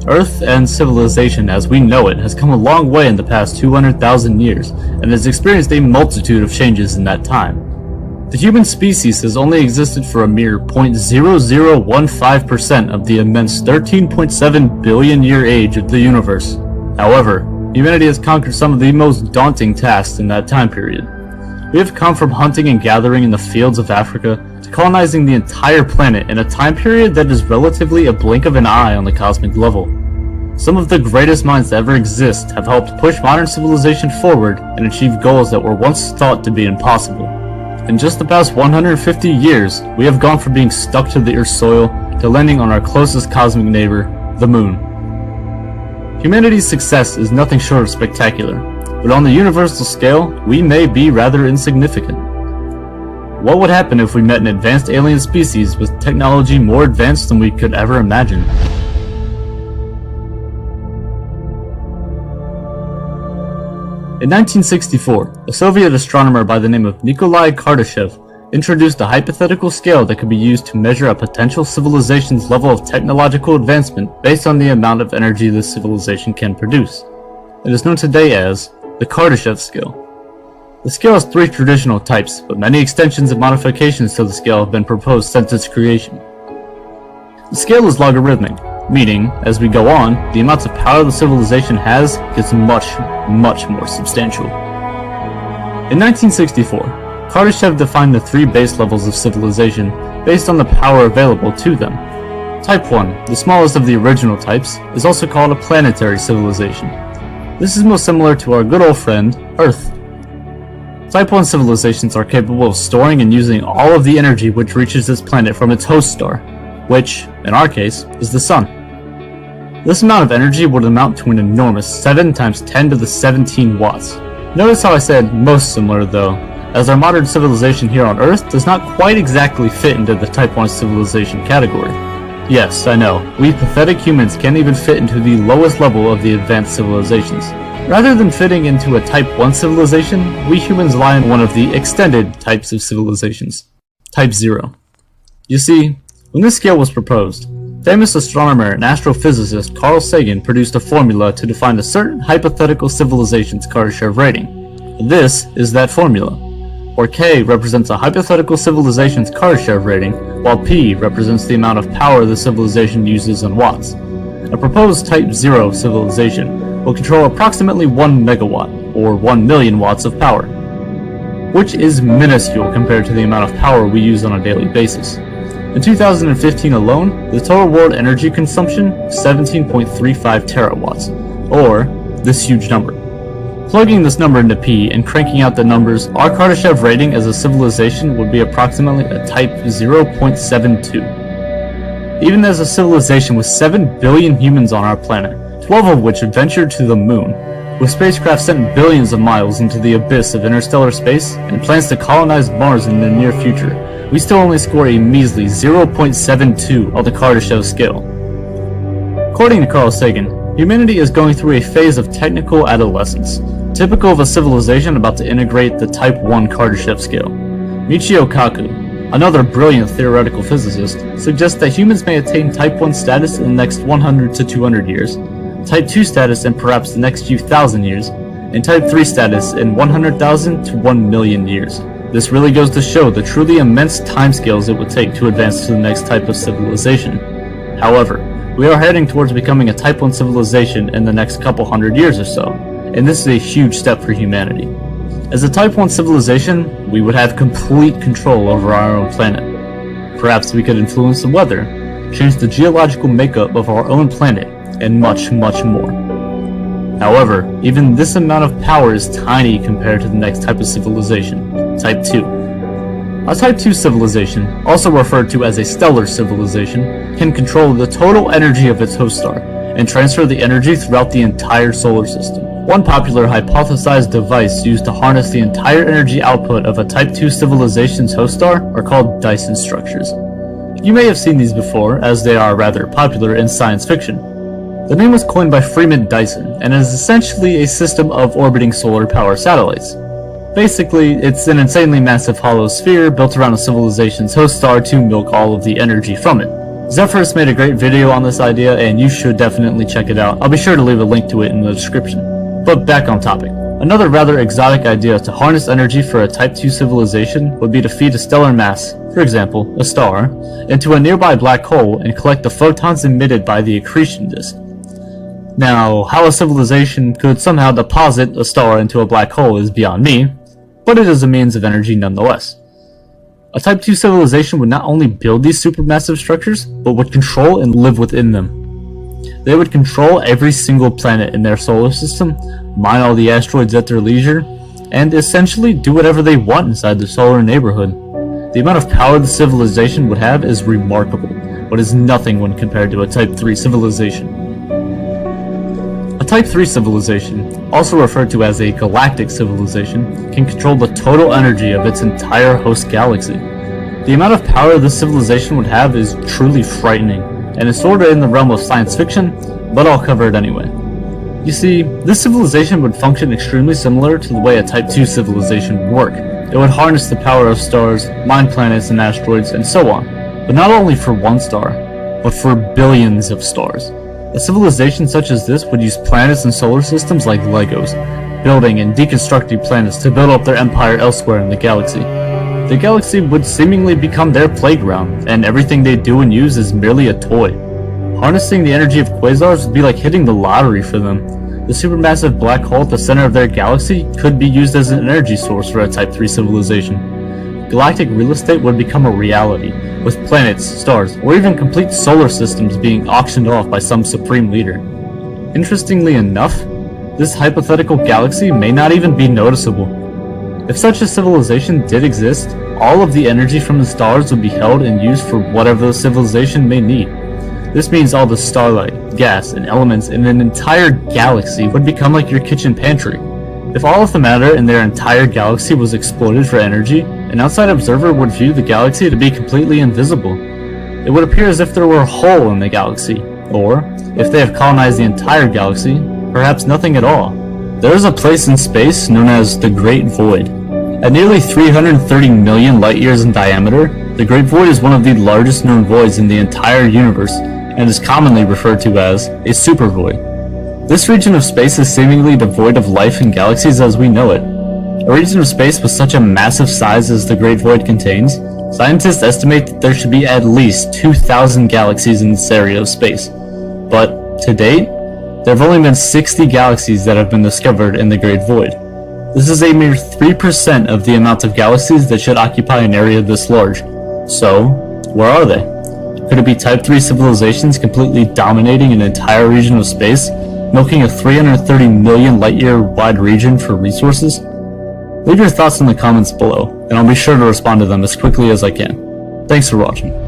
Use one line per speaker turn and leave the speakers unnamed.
Earth and civilization as we know it has come a long way in the past 200,000 years and has experienced a multitude of changes in that time. The human species has only existed for a mere 0.0015% of the immense 13.7 billion year age of the universe. However, humanity has conquered some of the most daunting tasks in that time period. We have come from hunting and gathering in the fields of Africa to colonizing the entire planet in a time period that is relatively a blink of an eye on the cosmic level. Some of the greatest minds to ever exist have helped push modern civilization forward and achieve goals that were once thought to be impossible. In just the past 150 years, we have gone from being stuck to the Earth's soil to landing on our closest cosmic neighbor, the Moon. Humanity's success is nothing short of spectacular, but on the universal scale, we may be rather insignificant. What would happen if we met an advanced alien species with technology more advanced than we could ever imagine? In 1964, a Soviet astronomer by the name of Nikolai Kardashev introduced a hypothetical scale that could be used to measure a potential civilization's level of technological advancement based on the amount of energy this civilization can produce. It is known today as the Kardashev scale. The scale has three traditional types, but many extensions and modifications to the scale have been proposed since its creation. The scale is logarithmic, meaning, as we go on, the amounts of power the civilization has gets much more substantial. In 1964, Kardashev defined the three base levels of civilization based on the power available to them. Type 1, the smallest of the original types, is also called a planetary civilization. This is most similar to our good old friend, Earth. Type 1 civilizations are capable of storing and using all of the energy which reaches this planet from its host star, which, in our case, is the Sun. This amount of energy would amount to an enormous 7 times 10 to the 17 watts. Notice how I said most similar though, as our modern civilization here on Earth does not quite exactly fit into the Type 1 civilization category. Yes, I know, we pathetic humans can't even fit into the lowest level of the advanced civilizations. Rather than fitting into a Type 1 civilization, we humans lie in one of the extended types of civilizations, Type 0. You see, when this scale was proposed, famous astronomer and astrophysicist Carl Sagan produced a formula to define a certain hypothetical civilization's Kardashev rating. This is that formula, where K represents a hypothetical civilization's Kardashev rating, while P represents the amount of power the civilization uses in watts. A proposed Type 0 civilization will control approximately 1 megawatt, or 1 million watts of power, which is minuscule compared to the amount of power we use on a daily basis. In 2015 alone, the total world energy consumption was 17.35 terawatts, or this huge number. Plugging this number into P and cranking out the numbers, our Kardashev rating as a civilization would be approximately a Type 0.72. Even as a civilization with 7 billion humans on our planet, 12 of which adventured to the Moon, with spacecraft sent billions of miles into the abyss of interstellar space and plans to colonize Mars in the near future, we still only score a measly 0.72 on the Kardashev scale. According to Carl Sagan, humanity is going through a phase of technical adolescence, typical of a civilization about to integrate the Type 1 Kardashev scale. Michio Kaku, another brilliant theoretical physicist, suggests that humans may attain Type 1 status in the next 100 to 200 years, Type 2 status in perhaps the next few thousand years, and Type 3 status in 100,000 to 1 million years. This really goes to show the truly immense timescales it would take to advance to the next type of civilization. However, we are heading towards becoming a Type 1 civilization in the next couple hundred years or so, and this is a huge step for humanity. As a Type 1 civilization, we would have complete control over our own planet. Perhaps we could influence the weather, change the geological makeup of our own planet, and much more. However, even this amount of power is tiny compared to the next type of civilization, Type 2. A Type 2 civilization, also referred to as a stellar civilization, can control the total energy of its host star, and transfer the energy throughout the entire solar system. One popular hypothesized device used to harness the entire energy output of a Type 2 civilization's host star are called Dyson structures. You may have seen these before, as they are rather popular in science fiction. The name was coined by Freeman Dyson, and is essentially a system of orbiting solar power satellites. Basically, it's an insanely massive hollow sphere built around a civilization's host star to milk all of the energy from it. Zephyrus made a great video on this idea, and you should definitely check it out. I'll be sure to leave a link to it in the description. But back on topic. Another rather exotic idea to harness energy for a Type 2 civilization would be to feed a stellar mass, for example, a star, into a nearby black hole and collect the photons emitted by the accretion disk. Now, how a civilization could somehow deposit a star into a black hole is beyond me, but it is a means of energy nonetheless. A Type 2 civilization would not only build these supermassive structures, but would control and live within them. They would control every single planet in their solar system, mine all the asteroids at their leisure, and essentially do whatever they want inside the solar neighborhood. The amount of power the civilization would have is remarkable, but is nothing when compared to a Type 3 civilization. A Type 3 civilization, also referred to as a galactic civilization, can control the total energy of its entire host galaxy. The amount of power this civilization would have is truly frightening, and is sorta in the realm of science fiction, but I'll cover it anyway. You see, this civilization would function extremely similar to the way a Type 2 civilization would work. It would harness the power of stars, mine planets and asteroids, and so on, but not only for one star, but for billions of stars. A civilization such as this would use planets and solar systems like Legos, building and deconstructing planets to build up their empire elsewhere in the galaxy. The galaxy would seemingly become their playground, and everything they do and use is merely a toy. Harnessing the energy of quasars would be like hitting the lottery for them. The supermassive black hole at the center of their galaxy could be used as an energy source for a Type 3 civilization. Galactic real estate would become a reality, with planets, stars, or even complete solar systems being auctioned off by some supreme leader. Interestingly enough, this hypothetical galaxy may not even be noticeable. If such a civilization did exist, all of the energy from the stars would be held and used for whatever the civilization may need. This means all the starlight, gas, and elements in an entire galaxy would become like your kitchen pantry. If all of the matter in their entire galaxy was exploited for energy, an outside observer would view the galaxy to be completely invisible. It would appear as if there were a hole in the galaxy, or, if they have colonized the entire galaxy, perhaps nothing at all. There is a place in space known as the Great Void. At nearly 330 million light-years in diameter, the Great Void is one of the largest known voids in the entire universe, and is commonly referred to as a supervoid. This region of space is seemingly devoid of life and galaxies as we know it. A region of space with such a massive size as the Great Void contains, scientists estimate that there should be at least 2,000 galaxies in this area of space. But, to date, there have only been 60 galaxies that have been discovered in the Great Void. This is a mere 3% of the amount of galaxies that should occupy an area this large. So, where are they? Could it be Type 3 civilizations completely dominating an entire region of space, milking a 330 million light-year wide region for resources? Leave your thoughts in the comments below, and I'll be sure to respond to them as quickly as I can. Thanks for watching.